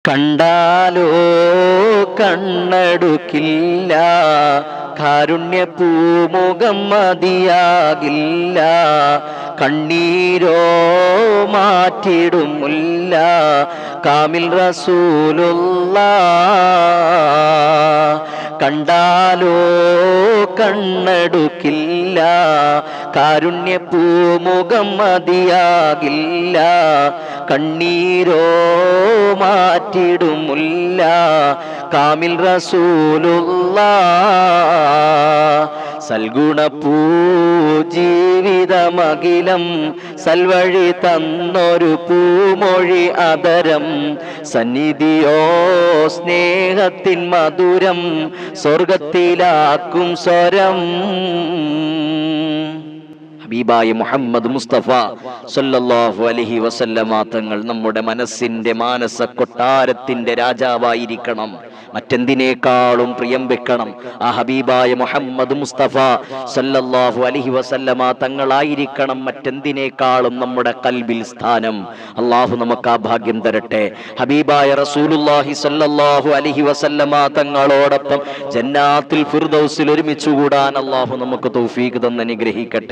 കണ്ടാലോ കണ്ണടുക്കില്ല, കാരുണ്യ പൂമുഖം മതിയാകില്ല, കണ്ണീരോ മാറ്റിടുമില്ല കാമിൽ റസൂലുള്ളാഹ്. കണ്ടാലോ കണ്ണടുക്കില്ല, കാരുണ്യ പൂമുഖം മതിയാകില്ല, കണ്ണീരോ മാറ്റിടുമില്ല കാമിൽ റസൂലുള്ളാഹ്. സൽഗുണപ്പൂ ജീവിതമകിലം, സൽവഴി തന്നൊരു പൂമൊഴി അതരം, സന്നിധിയോ സ്നേഹത്തിൻ മധുരം, സ്വർഗത്തിലാക്കും സ്വരം. ഹബീബായ മുഹമ്മദ് മുസ്തഫ സല്ലല്ലാഹു അലൈഹി വസല്ലമ തങ്ങൾ നമ്മുടെ മനസ്സിന്റെ മാനസ കൊട്ടാരത്തിന്റെ രാജാവായിരിക്കണം. മറ്റെന്തിനേക്കാളും പ്രിയം വെക്കണം ആ ഹബീബായ മുഹമ്മദ് മുസ്തഫ സല്ലല്ലാഹു അലൈഹി വസല്ലമ തങ്ങളായിരിക്കണം മറ്റെന്തിനേക്കാളും നമ്മുടെ ഖൽബിൽ സ്ഥാനം. അല്ലാഹു നമുക്ക് ആ ഭാഗ്യം തരട്ടെ. ഹബീബായ റസൂലുള്ളാഹി സല്ലല്ലാഹു അലൈഹി വസല്ലമ തങ്ങളോടൊപ്പം ജന്നാത്തുൽ ഫിർദൗസിൽ ഒരുമിച്ച് കൂടാൻ അല്ലാഹു നമുക്ക് തൗഫീഖ് തന്ന് അനുഗ്രഹിക്കട്ടെ.